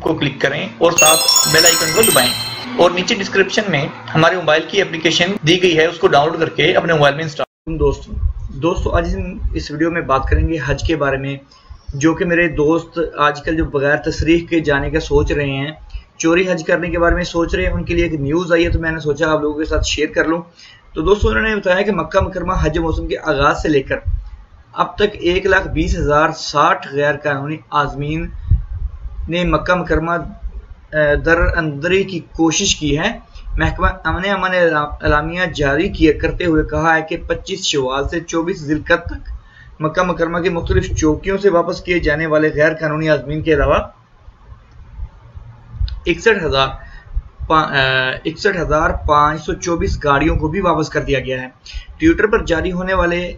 को क्लिक करें और साथ बेल आइकन को दबाएं और नीचे डिस्क्रिप्शन में हमारे मोबाइल की एप्लीकेशन दी गई है, उसको डाउनलोड करके अपने मोबाइल में इंस्टॉल। दोस्तों आज हम इस वीडियो में बात करेंगे हज के बारे में, जो कि मेरे दोस्त आजकल जो बगैर तसरीह के जाने का सोच रहे हैं, चोरी हज करने के बारे में सोच रहे हैं, उनके लिए एक न्यूज़ आई है तो मैंने सोचा आप लोगों के साथ शेयर कर लूँ। तो दोस्तों उन्होंने बताया कि मक्का मुकरमा हज मौसम के आगाज़ से लेकर अब तक 1,20,060 गैर कानूनी आज़मीन ने मक्का मुकरमा दर अंदरी की कोशिश की है। महकमा अमन एलामिया जारी करते हुए कहा है कि 25 शवाल से 24 ज़िलक़द तक मक्का मुकरमा की मुख्तलिफ चौकियों से वापस किए जाने वाले गैर कानूनी आज़मीन के अलावा 61,524 गाड़ियों को भी वापस कर दिया गया है। ट्विटर पर जारी होने वाले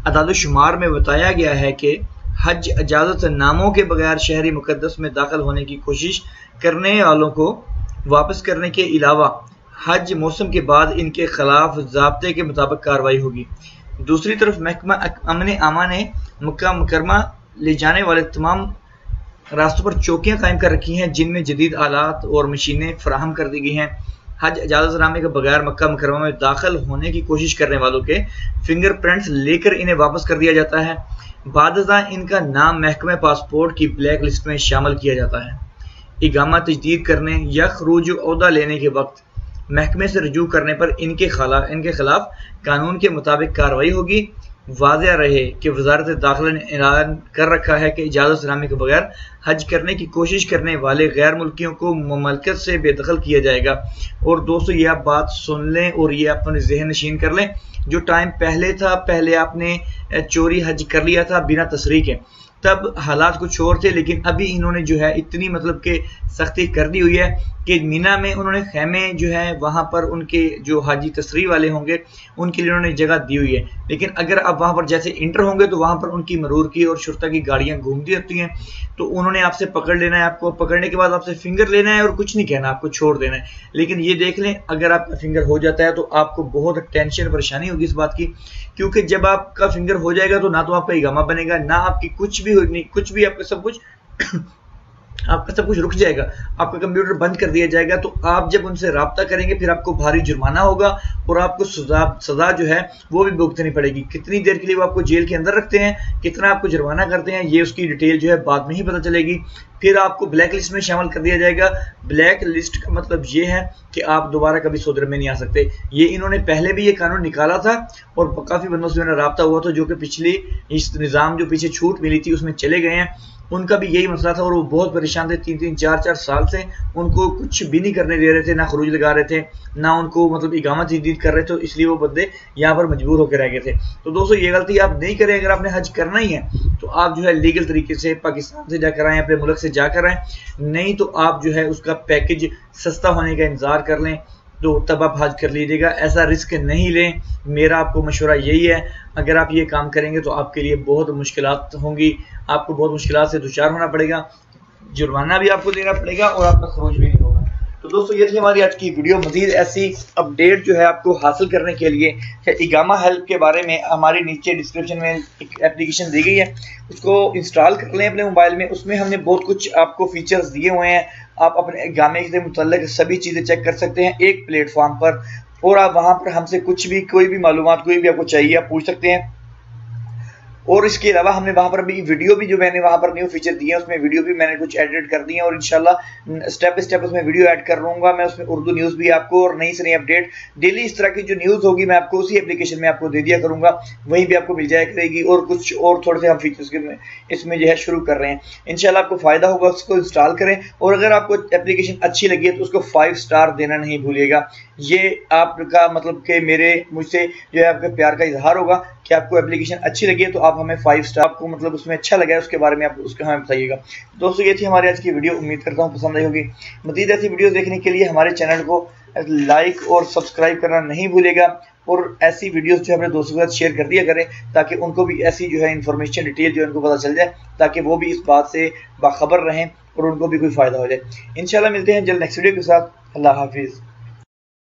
अदाद-ओ-शुमार में बताया गया है कि हज इजाज़त नामों के बगैर शहरी मुक़द्दस में दाखिल होने की कोशिश करने वालों को वापस करने के अलावा हज मौसम के बाद इनके खिलाफ ज़ाब्ते के मुताबिक कार्रवाई होगी। दूसरी तरफ महकमा अमन ने मक्का मुकरमा ले जाने वाले तमाम रास्तों पर चौकियां कायम कर रखी हैं, जिनमें जदीद आलात और मशीनें फराहम कर दी गई हैं। हज इजाज़तनामे के बगैर मक्का मुकरमा में दाखिल होने की कोशिश करने वालों के फिंगरप्रिंट्स लेकर इन्हें वापस कर दिया जाता है। बादशाह इनका नाम महकमे पासपोर्ट की ब्लैक लिस्ट में शामिल किया जाता है। इकामा तजदीद करने या खरूज ओहदा लेने के वक्त महकमे से रजू करने पर इनके खिलाफ कानून के मुताबिक कार्रवाई होगी। वाज़ेह रहे कि वज़ारत दाखिला ने ऐलान कर रखा है कि इजाज़तनामे के बगैर हज करने की कोशिश करने वाले गैर मुल्कियों को मुमलकत से बेदखल किया जाएगा। और दोस्तों ये आप बात सुन लें और ये अपने ज़हन नशीन कर लें, जो टाइम पहले था, पहले आपने चोरी हज कर लिया था बिना तसरीह के, तब हालात कुछ और थे, लेकिन अभी इन्होंने जो है इतनी मतलब के सख्ती कर दी हुई है कि मीना में उन्होंने खेमे जो है वहाँ पर उनके जो हाजी तसरीह वाले होंगे उनके लिए उन्होंने जगह दी हुई है। लेकिन अगर आप वहाँ पर जैसे इंटर होंगे तो वहाँ पर उनकी मरूर की और शुरता की गाड़ियाँ घूमती रहती हैं, तो उन्होंने आपसे पकड़ लेना है, आपको पकड़ने के बाद आपसे फिंगर लेना है और कुछ नहीं कहना, आपको छोड़ देना है। लेकिन ये देख लें, अगर आपका फिंगर हो जाता है तो आपको बहुत टेंशन परेशानी होगी इस बात की, क्योंकि जब आपका फिंगर हो जाएगा तो ना तो आपका इकामा बनेगा, ना आपकी कुछ भी आपका सब कुछ रुक जाएगा, आपका कंप्यूटर बंद कर दिया जाएगा। तो आप जब उनसे राब्ता करेंगे फिर आपको भारी जुर्माना होगा और आपको सजा जो है वो भी भुगतनी पड़ेगी। कितनी देर के लिए वो आपको जेल के अंदर रखते हैं, कितना आपको जुर्माना करते हैं, ये उसकी डिटेल जो है बाद में ही पता चलेगी। फिर आपको ब्लैक लिस्ट में शामिल कर दिया जाएगा। ब्लैक लिस्ट का मतलब ये है कि आप दोबारा कभी सऊदी अरब में नहीं आ सकते। ये इन्होंने पहले भी ये कानून निकाला था और काफ़ी बंदों से मेरा राब्ता हुआ था जो कि पिछली इस निज़ाम जो पीछे छूट मिली थी उसमें चले गए हैं, उनका भी यही मसला था और वो बहुत परेशान थे। 3-3, 4-4 साल से उनको कुछ भी नहीं करने दे रहे थे, ना खरूज लगा रहे थे, ना उनको मतलब इकामा तजदीद कर रहे थे, इसलिए वो बंदे यहाँ पर मजबूर होकर रह गए थे। तो दोस्तों ये गलती आप नहीं करें। अगर आपने हज करना ही है तो आप जो है लीगल तरीके से पाकिस्तान से जाकर आएँ, अपने मुल्क से जाकर आएँ, नहीं तो आप जो है उसका पैकेज सस्ता होने का इंतजार कर लें, तो तब आप हज कर लीजिएगा। ऐसा रिस्क नहीं लें, मेरा आपको मशवरा यही है। अगर आप ये काम करेंगे तो आपके लिए बहुत मुश्किलात होंगी, आपको बहुत मुश्किलात से दुचार होना पड़ेगा, जुर्माना भी आपको देना पड़ेगा और आपका खरूज भी नहीं होगा। तो दोस्तों ये थी हमारी आज की वीडियो। मज़ीद ऐसी अपडेट जो है आपको हासिल करने के लिए इकामा हेल्प के बारे में हमारी नीचे डिस्क्रिप्शन में एक एप्लीकेशन दी गई है, उसको इंस्टॉल कर लें अपने मोबाइल में। उसमें हमने बहुत कुछ आपको फीचर्स दिए हुए हैं, आप अपने इकामे से मुतल्लिक सभी चीज़ें चेक कर सकते हैं एक प्लेटफॉर्म पर, और आप वहाँ पर हमसे कुछ भी कोई भी मालूमात कोई भी आपको चाहिए आप पूछ सकते हैं। और इसके अलावा हमने वहाँ पर भी वीडियो भी जो मैंने वहाँ पर न्यू फीचर दिए हैं उसमें वीडियो भी मैंने कुछ एडिट कर दिए हैं और इंशाल्लाह स्टेप बाय स्टेप उसमें वीडियो ऐड कर लूँगा मैं उसमें, उर्दू न्यूज़ भी आपको और नई से नई अपडेट डेली इस तरह की जो न्यूज़ होगी मैं आपको उसी एप्लीकेशन में आपको दे दिया करूँगा, वहीं भी आपको मिल जाया करेगी। और कुछ और थोड़े से हम फीचर्स इसमें जो है शुरू कर रहे हैं, इंशाल्लाह आपको फ़ायदा होगा। उसको इंस्टॉल करें और अगर आपको एप्लीकेशन अच्छी लगी है तो उसको 5 स्टार देना नहीं भूलिएगा। ये आपका मतलब कि मुझसे जो है आपके प्यार का इजहार होगा कि आपको एप्लीकेशन अच्छी लगी है तो आप हमें 5 स्टार, आपको मतलब उसमें अच्छा लगा है उसके बारे में आप उसको हमें बताइएगा। दोस्तों ये थी हमारी आज की वीडियो, उम्मीद करता हूँ पसंद आई होगी। मज़ीद ऐसी वीडियो देखने के लिए हमारे चैनल को लाइक और सब्सक्राइब करना नहीं भूलिएगा और ऐसी वीडियोस जो है अपने दोस्तों के साथ शेयर कर दिया करें ताकि उनको भी ऐसी जो है इन्फॉर्मेशन डिटेल जो है उनको पता चल जाए, ताकि वो भी इस बात से बाखबर रहें और उनको भी कोई फ़ायदा हो जाए। इंशाल्लाह मिलते हैं जल्द नेक्स्ट वीडियो के साथ। अल्लाह हाफिज़।